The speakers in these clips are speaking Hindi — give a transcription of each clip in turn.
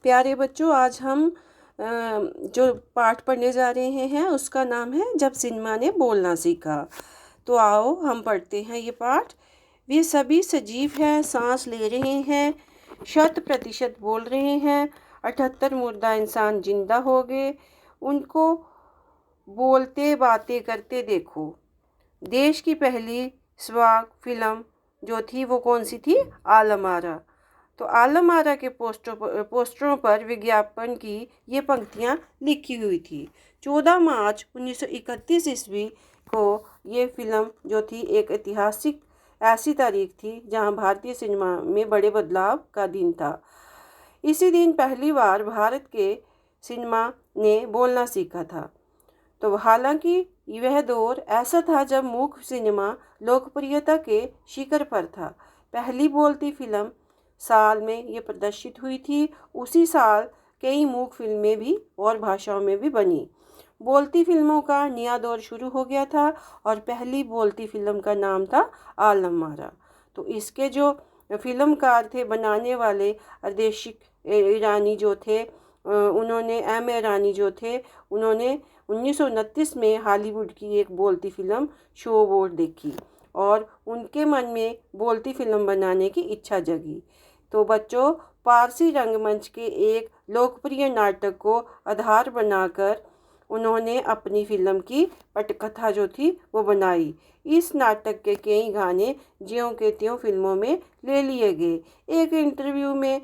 प्यारे बच्चों, आज हम जो पाठ पढ़ने जा रहे हैं उसका नाम है जब सिनेमा ने बोलना सीखा। तो आओ हम पढ़ते हैं ये पाठ। वे सभी सजीव हैं, सांस ले रहे हैं, 100% बोल रहे हैं। 78 मुर्दा इंसान जिंदा हो गए, उनको बोलते बातें करते देखो। देश की पहली स्वाग फिल्म जो थी वो कौन सी थी? आलम आरा। तो आलम आरा के पोस्टरों पर विज्ञापन की ये पंक्तियाँ लिखी हुई थी। 14 मार्च 1931 ईस्वी को ये फिल्म जो थी एक ऐतिहासिक ऐसी तारीख थी जहां भारतीय सिनेमा में बड़े बदलाव का दिन था। इसी दिन पहली बार भारत के सिनेमा ने बोलना सीखा था। तो हालांकि वह दौर ऐसा था जब मूक सिनेमा लोकप्रियता के शिखर पर था। पहली बोलती फिल्म साल में ये प्रदर्शित हुई थी। उसी साल कई मूक फिल्में भी और भाषाओं में भी बनी। बोलती फिल्मों का नया दौर शुरू हो गया था और पहली बोलती फिल्म का नाम था आलम आरा। तो इसके जो फिल्मकार थे, बनाने वाले अरदेशिक ईरानी जो थे, उन्होंने एम ईरानी जो थे, उन्होंने 1929 में हॉलीवुड की एक बोलती फिल्म शो बोर्ड देखी और उनके मन में बोलती फिल्म बनाने की इच्छा जगी। तो बच्चों, पारसी रंगमंच के एक लोकप्रिय नाटक को आधार बनाकर उन्होंने अपनी फिल्म की पटकथा जो थी वो बनाई। इस नाटक के कई गाने ज्यों के त्यों फिल्मों में ले लिए गए। एक इंटरव्यू में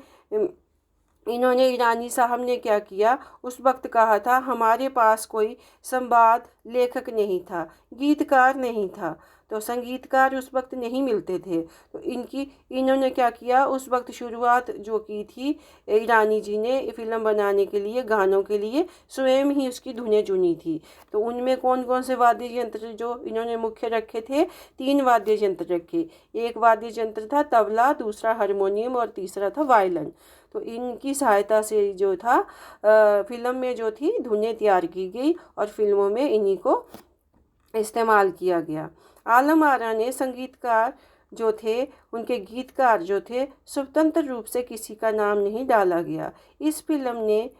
इन्होंने ईरानी साहब ने क्या किया, उस वक्त कहा था, हमारे पास कोई संवाद लेखक नहीं था, गीतकार नहीं था, तो संगीतकार उस वक्त नहीं मिलते थे। तो इन्होंने क्या किया, उस वक्त शुरुआत जो की थी ईरानी जी ने फिल्म बनाने के लिए, गानों के लिए स्वयं ही उसकी धुनें चुनी थी। तो उनमें कौन कौन से वाद्य यंत्र जो इन्होंने मुख्य रखे थे? 3 वाद्य यंत्र रखे। एक वाद्य यंत्र था तबला, दूसरा हारमोनियम और तीसरा था वायलिन। तो इनकी सहायता से जो था फिल्म में जो थी धुनें तैयार की गई और फिल्मों में इन्हीं को इस्तेमाल किया गया। आलम आरा ने संगीतकार जो थे, उनके गीतकार जो थे, स्वतंत्र रूप से किसी का नाम नहीं डाला गया। इस फिल्म ने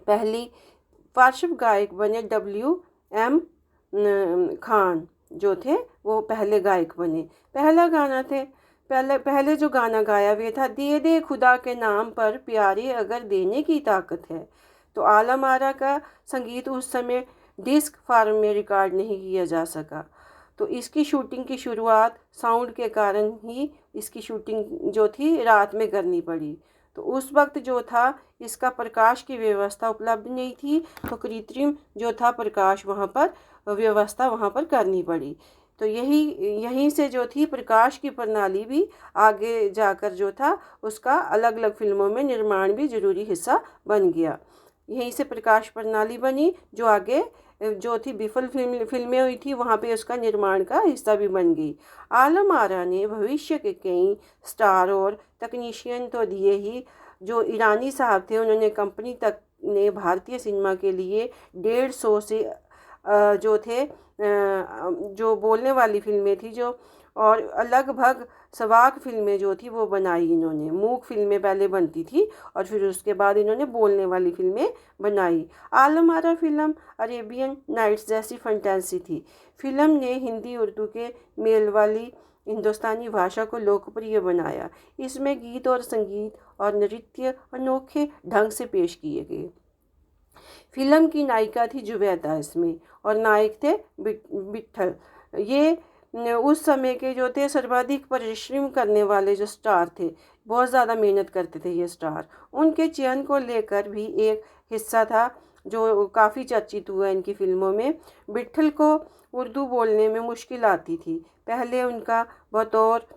पहली पार्श्व गायक बने WM खान जो थे, वो पहले गायक बने। पहला गाना थे पहले जो गाना गाया वे था, दे दे खुदा के नाम पर प्यारे अगर देने की ताकत है। तो आलम आरा का संगीत उस समय डिस्क फॉर्म में रिकॉर्ड नहीं किया जा सका। तो इसकी शूटिंग की शुरुआत साउंड के कारण ही इसकी शूटिंग जो थी रात में करनी पड़ी। तो उस वक्त जो था इसका प्रकाश की व्यवस्था उपलब्ध नहीं थी, तो कृत्रिम जो था प्रकाश वहाँ पर व्यवस्था वहाँ पर करनी पड़ी। तो यहीं से जो थी प्रकाश की प्रणाली भी आगे जाकर जो था उसका अलग अलग फिल्मों में निर्माण भी जरूरी हिस्सा बन गया। यहीं से प्रकाश प्रणाली बनी जो आगे जो थी विफल फिल्में हुई थी वहाँ पे उसका निर्माण का हिस्सा भी बन गई। आलम आरा ने भविष्य के कई स्टार और तकनीशियन तो दिए ही। जो ईरानी साहब थे उन्होंने कंपनी तक ने भारतीय सिनेमा के लिए 150 से जो थे जो बोलने वाली फिल्में थी जो और लगभग सवाक फिल्में जो थी वो बनाई इन्होंने। मूक फिल्में पहले बनती थी और फिर उसके बाद इन्होंने बोलने वाली फिल्में बनाई। Alam Ara film Arabian nights जैसी फंटेसी थी। फिल्म ने हिंदी उर्दू के मेल वाली हिंदुस्तानी भाषा को लोकप्रिय बनाया। इसमें गीत और संगीत और नृत्य अनोखे ढंग से पेश किए गए। फिल्म की नायिका थी जुबैदा इसमें और नायक थे विट्ठल। ये उस समय के जो थे सर्वाधिक परिश्रम करने वाले जो स्टार थे, बहुत ज़्यादा मेहनत करते थे ये स्टार। उनके चयन को लेकर भी एक हिस्सा था जो काफ़ी चर्चित हुआ इनकी फिल्मों में। विट्ठल को उर्दू बोलने में मुश्किल आती थी। पहले उनका बतौर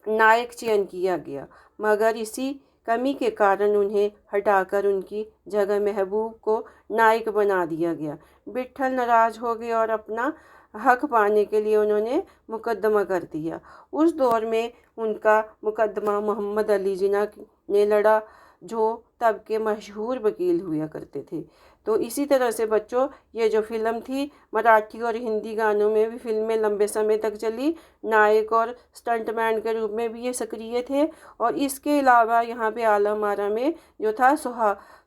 नायक चयन किया गया, मगर इसी कमी के कारण उन्हें हटाकर उनकी जगह महबूब को नायक बना दिया गया। विट्ठल नाराज हो गए और अपना हक पाने के लिए उन्होंने मुकदमा कर दिया। उस दौर में उनका मुकदमा मोहम्मद अली जिन्ना ने लड़ा, जो तब के मशहूर वकील हुआ करते थे। तो इसी तरह से बच्चों ये जो फिल्म थी मराठी और हिंदी गानों में भी फिल्में लंबे समय तक चली। नायक और स्टंटमैन के रूप में भी ये सक्रिय थे। और इसके अलावा यहाँ पे आलम आरा में जो था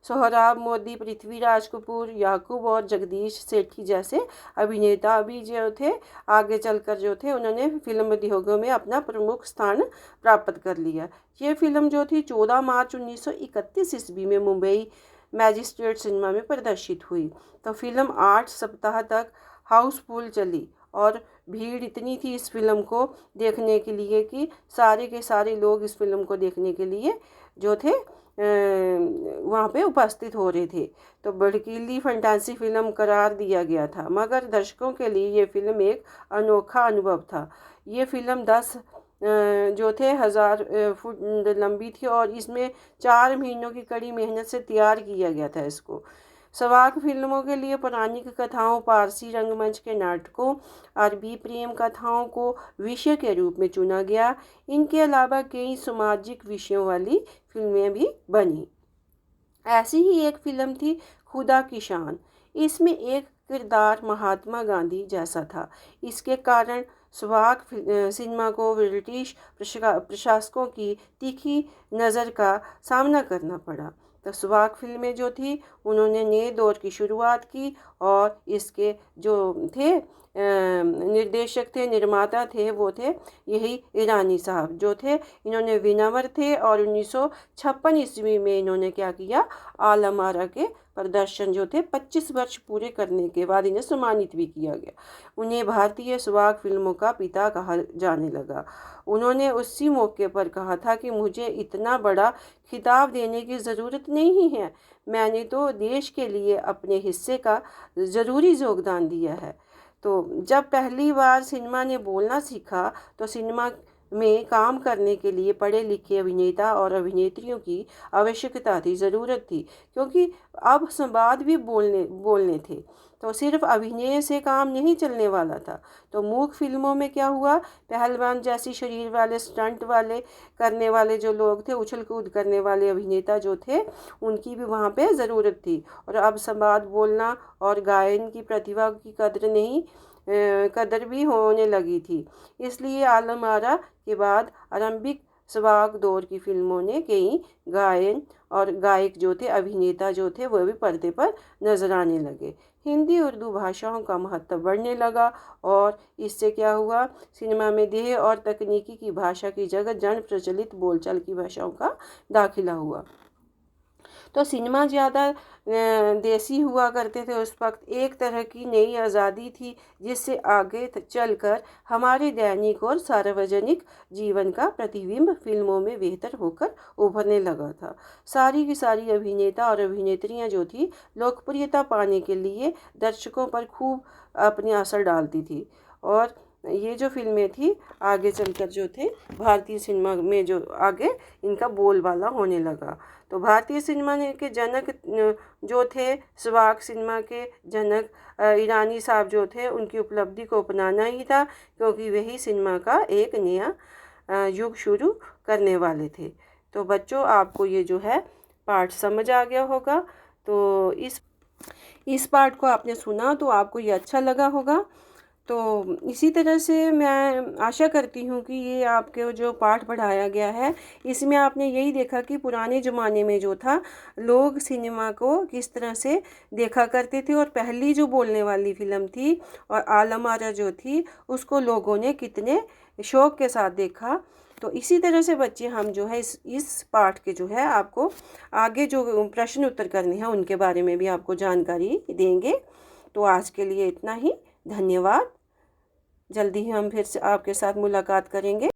सोहराब मोदी, पृथ्वीराज कपूर, याकूब और जगदीश सेठी जैसे अभिनेता भी जो थे आगे चलकर जो थे उन्होंने फिल्म उद्योगों में अपना प्रमुख स्थान प्राप्त कर लिया। ये फिल्म जो थी 14 मार्च 1931 ईस्वी में मुंबई मैजिस्ट्रेट सिनेमा में प्रदर्शित हुई। तो फिल्म 8 सप्ताह तक हाउसफुल चली और भीड़ इतनी थी इस फिल्म को देखने के लिए कि सारे के सारे लोग इस फिल्म को देखने के लिए जो थे वहाँ पे उपस्थित हो रहे थे। तो भड़कीली फंटासी फिल्म करार दिया गया था, मगर दर्शकों के लिए ये फिल्म एक अनोखा अनुभव था। ये फिल्म 10 जो थे 1000 फुट लंबी थी और इसमें 4 महीनों की कड़ी मेहनत से तैयार किया गया था इसको। सवाक फिल्मों के लिए पौराणिक कथाओं, पारसी रंगमंच के नाटकों, अरबी प्रेम कथाओं को विषय के रूप में चुना गया। इनके अलावा कई सामाजिक विषयों वाली फिल्में भी बनी। ऐसी ही एक फिल्म थी खुदा की शान। इसमें एक किरदार महात्मा गांधी जैसा था। इसके कारण सवाक सिनेमा को ब्रिटिश प्रशासकों की तीखी नज़र का सामना करना पड़ा। तो सवाक फिल्में जो थी उन्होंने नए दौर की शुरुआत की और इसके जो थे निर्देशक थे, निर्माता थे, वो थे यही ईरानी साहब जो थे। इन्होंने विनम्र थे और 1956 ईस्वी में इन्होंने क्या किया, आलम आरा के प्रदर्शन जो थे 25 वर्ष पूरे करने के बाद इन्हें सम्मानित भी किया गया। उन्हें भारतीय सवाक फिल्मों का पिता कहा जाने लगा। उन्होंने उसी मौके पर कहा था कि मुझे इतना बड़ा खिताब देने की ज़रूरत नहीं है, मैंने तो देश के लिए अपने हिस्से का ज़रूरी योगदान दिया है। तो जब पहली बार सिनेमा ने बोलना सीखा तो सिनेमा में काम करने के लिए पढ़े लिखे अभिनेता और अभिनेत्रियों की आवश्यकता थी, ज़रूरत थी, क्योंकि अब संवाद भी बोलने थे। तो सिर्फ अभिनय से काम नहीं चलने वाला था। तो मूक फिल्मों में क्या हुआ, पहलवान जैसी शरीर वाले, स्टंट वाले करने वाले जो लोग थे, उछल कूद करने वाले अभिनेता जो थे, उनकी भी वहाँ पे ज़रूरत थी। और अब संवाद बोलना और गायन की प्रतिभा की कदर भी होने लगी थी। इसलिए आलम आरा के बाद आरंभिक सवाक दौर की फिल्मों ने कई गायन और गायक जो थे, अभिनेता जो थे, वो भी पर्दे पर नजर आने लगे। हिंदी उर्दू भाषाओं का महत्व बढ़ने लगा और इससे क्या हुआ, सिनेमा में देह और तकनीकी की भाषा की जगह जन प्रचलित बोलचाल की भाषाओं का दाखिला हुआ। तो सिनेमा ज़्यादा देसी हुआ करते थे उस वक्त। एक तरह की नई आज़ादी थी जिससे आगे चलकर हमारे दैनिक और सार्वजनिक जीवन का प्रतिबिंब फिल्मों में बेहतर होकर उभरने लगा था। सारी की सारी अभिनेता और अभिनेत्रियां जो थी लोकप्रियता पाने के लिए दर्शकों पर खूब अपनी असर डालती थी। और ये जो फिल्में थी आगे चलकर जो थे भारतीय सिनेमा में जो आगे इनका बोलबाला होने लगा। तो भारतीय सिनेमा के जनक जो थे, सवाक सिनेमा के जनक ईरानी साहब जो थे, उनकी उपलब्धि को अपनाना ही था, क्योंकि वही सिनेमा का एक नया युग शुरू करने वाले थे। तो बच्चों, आपको ये जो है पाठ समझ आ गया होगा। तो इस पाठ को आपने सुना तो आपको ये अच्छा लगा होगा। तो इसी तरह से मैं आशा करती हूँ कि ये आपके जो पाठ पढ़ाया गया है इसमें आपने यही देखा कि पुराने ज़माने में जो था लोग सिनेमा को किस तरह से देखा करते थे और पहली जो बोलने वाली फिल्म थी और आलम आरा जो थी उसको लोगों ने कितने शौक़ के साथ देखा। तो इसी तरह से बच्चे हम जो है इस पाठ के जो है आपको आगे जो प्रश्न उत्तर करने हैं उनके बारे में भी आपको जानकारी देंगे। तो आज के लिए इतना ही। धन्यवाद। जल्दी ही हम फिर से आपके साथ मुलाकात करेंगे।